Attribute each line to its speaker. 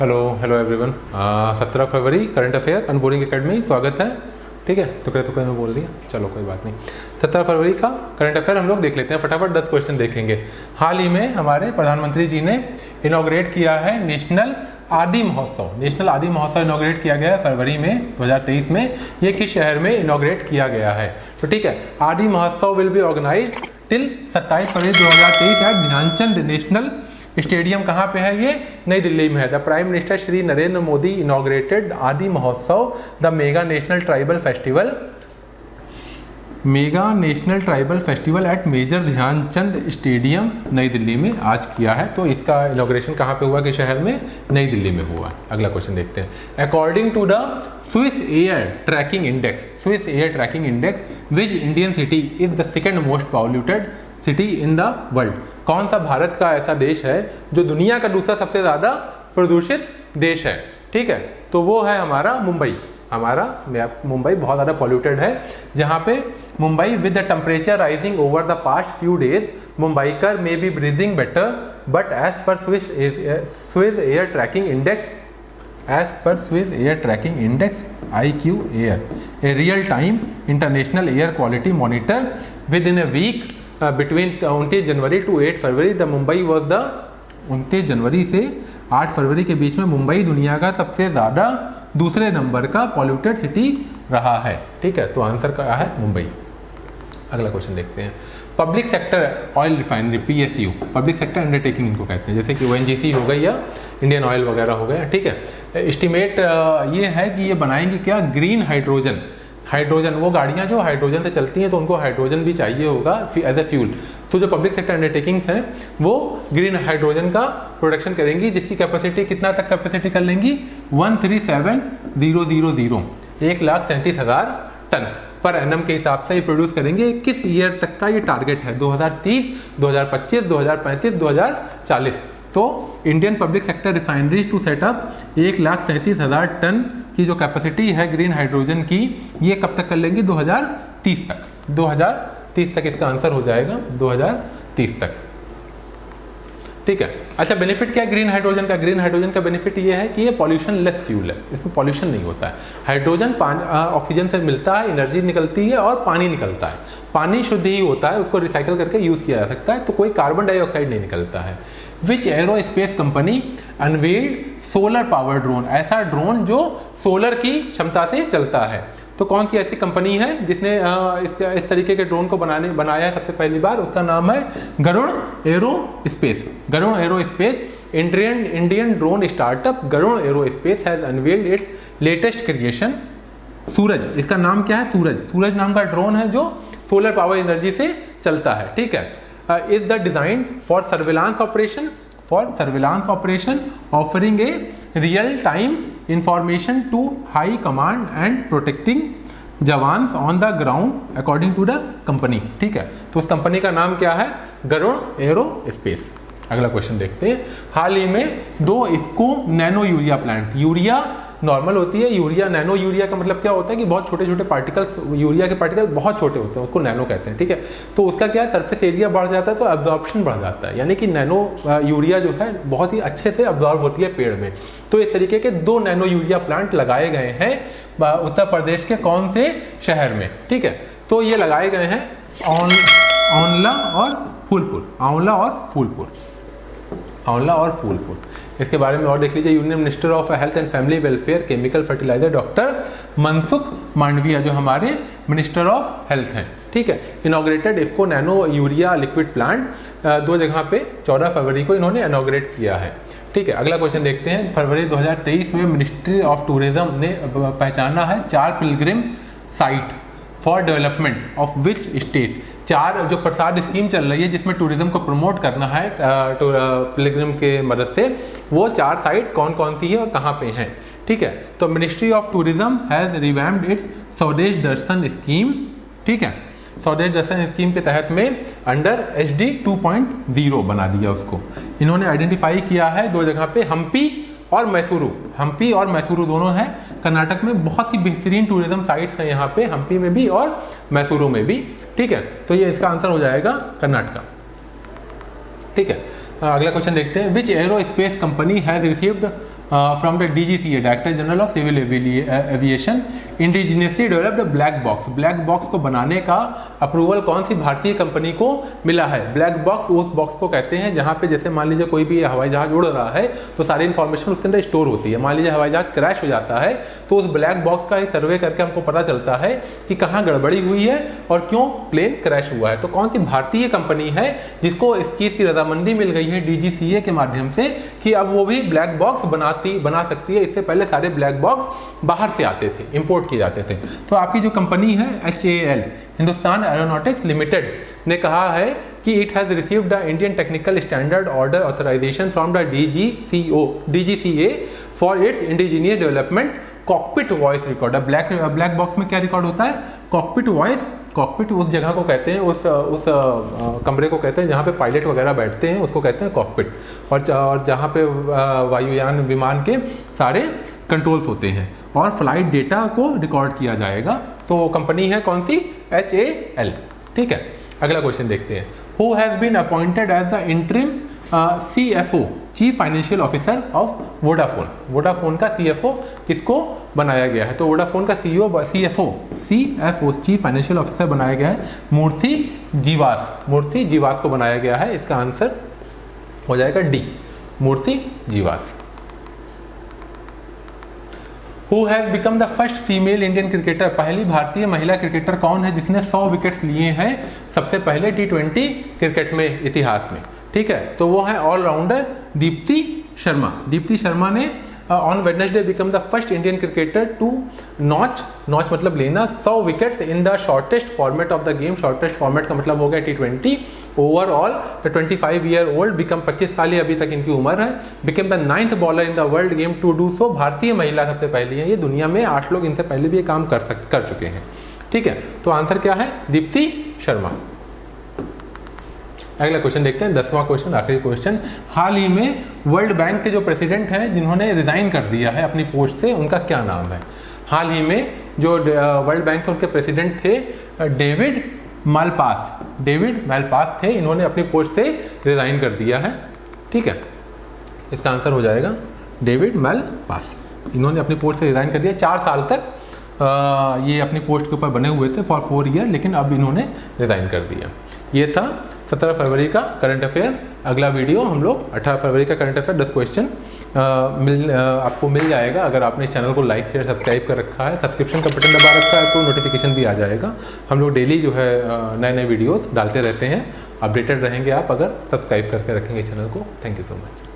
Speaker 1: Hello hello everyone. 17 फरवरी current affair अनबोरिंग academy स्वागत है। ठीक है, टुकड़े में बोल दिया, चलो कोई बात नहीं। 17 फरवरी का करंट अफेयर हम लोग देख लेते हैं, फटाफट 10 क्वेश्चन देखेंगे। हाल ही में हमारे प्रधानमंत्री जी ने इनॉग्रेट किया है नेशनल आदि महोत्सव। नेशनल आदि महोत्सव इनॉग्रेट किया गया है फरवरी में 2023 में। ये किस शहर में इनॉग्रेट किया गया है? तो ठीक है, Aadi Mahotsav will be organized till 27 February 2023 at Dhyanchand national stadium. कहाँ पे है ये? नई दिल्ली में है। The prime minister Shri Narendra Modi inaugurated Aadi Mahotsav the mega national tribal festival at major Dhyanchand stadium New Delhi में आज किया है। तो इसका इनॉग्रेशन कहाँ पे हुआ? कि शहर में? नई दिल्ली में हुआ। अगला क्वेश्चन देखते हैं। According to the Swiss air tracking index which Indian city is the second most polluted city in the world. कौन सा भारत का ऐसा देश है जो दुनिया का दूसरा सबसे ज़्यादा प्रदूषित देश है? ठीक है, तो वो है हमारा मुंबई। मुंबई बहुत ज़्यादा पॉल्यूटेड है। जहाँ पे Mumbai with the temperature rising over the past few days Mumbaikar may be breathing better but as per Swiss air tracking index IQ air a real time international air quality monitor with in a week between 29 January to 8 February the Mumbai was the 29 जनवरी से 8 फरवरी के बीच में मुंबई दुनिया का सबसे ज़्यादा दूसरे number का पॉल्यूटेड सिटी रहा है। ठीक है, तो आंसर क्या है? मुंबई। अगला क्वेश्चन देखते हैं। Public sector oil refinery PSU, public sector undertaking इनको कहते हैं, जैसे कि ONGC हो गई या इंडियन ऑयल वगैरह हो गया। ठीक है, एस्टिमेट ये है कि ये बनाएंगे क्या? Green hydrogen. वो गाड़ियाँ जो हाइड्रोजन से चलती हैं तो उनको हाइड्रोजन भी चाहिए होगा एज ए फ्यूल। तो जो पब्लिक सेक्टर अंडरटेकिंग्स हैं वो ग्रीन हाइड्रोजन का प्रोडक्शन करेंगी, जिसकी कैपेसिटी कितना तक कैपेसिटी कर लेंगी? 137,000 1,37,000 टन पर एनम के हिसाब से ये प्रोड्यूस करेंगे। किस ईयर तक का ये टारगेट है? 2030, 2025, 2035, 2040। तो Indian public sector refineries to set up 1,37,000 ton की जो कैपेसिटी है ग्रीन हाइड्रोजन की, ये कब तक कर लेंगे? 2030 तक। 2030 तक इसका आंसर हो जाएगा, 2030 तक। ठीक है, अच्छा बेनिफिट क्या है ग्रीन हाइड्रोजन का? ग्रीन हाइड्रोजन का बेनिफिट ये है कि ये पॉल्यूशन लेस फ्यूल है, इसमें पॉल्यूशन नहीं होता है। हाइड्रोजन ऑक्सीजन से मिलता है, एनर्जी निकलती है और पानी निकलता है। पानी शुद्ध ही होता है, उसको रिसाइकल करके यूज़ किया जा सकता है, तो कोई कार्बन डाइऑक्साइड नहीं निकलता है। Which aerospace company unveiled solar power drone, ऐसा ड्रोन जो सोलर की क्षमता से चलता है। तो कौन सी ऐसी कंपनी है जिसने इस तरीके के ड्रोन को बनाया है सबसे पहली बार? उसका नाम है Garuda aerospace. Indian drone startup Garuda aerospace has unveiled its latest creation Suraj. इसका नाम क्या है? सूरज नाम का ड्रोन है जो सोलर पावर एनर्जी से चलता है। ठीक है, is the design for surveillance operation offering a real time information to high command and protecting jawans on the ground according to the company. ठीक है, तो उस कंपनी का नाम क्या है? गरुड़ एरोस्पेस। अगला क्वेश्चन देखते हैं। हाल ही में 2 IFFCO nano urea plant, urea normal होती है, यूरिया नैनो यूरिया का मतलब क्या होता है कि बहुत छोटे छोटे पार्टिकल्स, यूरिया के पार्टिकल बहुत छोटे होते हैं, उसको नैनो कहते हैं। ठीक है, तो उसका क्या है? सरफेस एरिया बढ़ जाता है तो एब्जॉर्प्शन बढ़ जाता है, यानी कि नैनो यूरिया जो है बहुत ही अच्छे से एब्जॉर्ब होती है पेड़ में। तो इस तरीके के 2 नैनो यूरिया प्लांट लगाए गए हैं उत्तर प्रदेश के कौन से शहर में? ठीक है, तो ये लगाए गए हैं आंवला और फूलपुर। इसके बारे में और देख लीजिए। Union minister of health and family welfare chemical fertilizer doctor Mansukh Mandaviya जो हमारे मिनिस्टर ऑफ हेल्थ हैं। ठीक है, inaugurated IFFCO nano urea liquid plant 2 जगह पे 14 फरवरी को इन्होंने इनॉग्रेट किया है। ठीक है, अगला क्वेश्चन देखते हैं। फरवरी 2023 में मिनिस्ट्री ऑफ टूरिज्म ने पहचाना है 4 Pilgrim site for development of which state. 4 जो प्रसाद स्कीम चल रही है जिसमें टूरिज्म को प्रमोट करना है पिलग्रिम के मदद से, वो 4 साइट कौन कौन सी है और कहाँ पे हैं? ठीक है, तो ministry of tourism has revamped it's स्वदेश दर्शन स्कीम। ठीक है, स्वदेश दर्शन स्कीम के तहत में अंडर HD 2.0 बना दिया उसको। इन्होंने आइडेंटिफाई किया है 2 जगह पे, हम्पी और मैसूरू दोनों हैं कर्नाटक में। बहुत ही बेहतरीन टूरिज्म साइट्स हैं यहाँ पे, हम्पी में भी और मैसूरू में भी। ठीक है, तो ये इसका आंसर हो जाएगा कर्नाटका। ठीक है, अगला क्वेश्चन देखते हैं। Which aerospace company has received from the DGCA director general of civil aviation indigenously developed black box. Black box को बनाने का अप्रूवल कौन सी भारतीय कंपनी को मिला है? ब्लैक बॉक्स उस बॉक्स को कहते हैं जहाँ पे जैसे मान लीजिए कोई भी हवाई जहाज उड़ रहा है तो सारी इन्फॉर्मेशन उसके अंदर स्टोर होती है। मान लीजिए हवाई जहाज क्रैश हो जाता है तो उस ब्लैक बॉक्स का ही सर्वे करके हमको पता चलता है कि कहाँ गड़बड़ी हुई है और क्यों प्लेन क्रैश हुआ है। तो कौन सी भारतीय कंपनी है जिसको इस चीज़ की रजामंदी मिल गई है DGCA के माध्यम से कि अब वो भी ब्लैक बॉक्स बना सकती है? इससे पहले सारे ब्लैक बॉक्स बाहर से आते थे, इंपोर्ट किए जाते थे। तो आपकी जो कंपनी है HAL हिंदुस्तान एरोनॉटिक्स लिमिटेड ने कहा है कि it has received the Indian technical standard order authorization from the DGCA for its indigenous development cockpit voice recorder. Black box में क्या रिकॉर्ड होता है? Cockpit voice. कॉकपिट उस जगह को कहते हैं, उस कमरे को कहते हैं जहाँ पे पायलट वगैरह बैठते हैं, उसको कहते हैं कॉकपिट। और जहाँ पे वायुयान विमान के सारे कंट्रोल्स होते हैं और फ्लाइट डेटा को रिकॉर्ड किया जाएगा। तो कंपनी है कौन सी? HAL। ठीक है, अगला क्वेश्चन देखते हैं। Who has been appointed as the interim CFO chief financial officer of Vodafone. Vodafone का CFO किसको बनाया गया है? तो वोडाफोन का CFO चीफ फाइनेंशियल ऑफिसर बनाया गया है मूर्ति जीवास को बनाया गया है। इसका आंसर हो जाएगा D, Murthy Jeevas. Who has become the first female Indian cricketer? पहली भारतीय महिला क्रिकेटर कौन है जिसने 100 विकेट्स लिए हैं सबसे पहले T20 क्रिकेट में इतिहास में? ठीक है, तो वो है ऑलराउंडर दीप्ति शर्मा। दीप्ति शर्मा ने on Wednesday became the first Indian cricketer to notch मतलब लेना 100 wickets in the shortest format of the game. Shortest format का मतलब हो गया T20। Overall the 25 year old became 25 साल ही अभी तक इनकी उम्र है। Became the 9th bowler in the world game to do so. भारतीय महिला सबसे पहली है। ये दुनिया में 8 लोग इनसे पहले भी ये काम कर चुके हैं। ठीक है, तो आंसर क्या है? दीप्ति शर्मा। अगला क्वेश्चन देखते हैं, 10वां क्वेश्चन, आखिरी क्वेश्चन। हाल ही में वर्ल्ड बैंक के जो प्रेसिडेंट हैं जिन्होंने रिजाइन कर दिया है अपनी पोस्ट से, उनका क्या नाम है? हाल ही में जो वर्ल्ड बैंक के उनके प्रेसिडेंट थे डेविड मालपास थे। इन्होंने अपनी पोस्ट से रिजाइन कर दिया है। ठीक है, इसका आंसर हो जाएगा डेविड मालपास। इन्होंने अपनी पोस्ट से रिजाइन कर दिया। 4 साल तक ये अपनी पोस्ट के ऊपर बने हुए थे फॉर 4 ईयर, लेकिन अब इन्होंने रिजाइन कर दिया। ये था 17 फरवरी का करंट अफेयर। अगला वीडियो हम लोग 18 फरवरी का करंट अफेयर 10 क्वेश्चन आपको मिल जाएगा अगर आपने इस चैनल को लाइक शेयर सब्सक्राइब कर रखा है। सब्सक्रिप्शन का बटन दबा रखा है तो नोटिफिकेशन भी आ जाएगा। हम लोग डेली जो है नए वीडियोस डालते रहते हैं। अपडेटेड रहेंगे आप अगर सब्सक्राइब करके रखेंगे चैनल को। Thank you so much.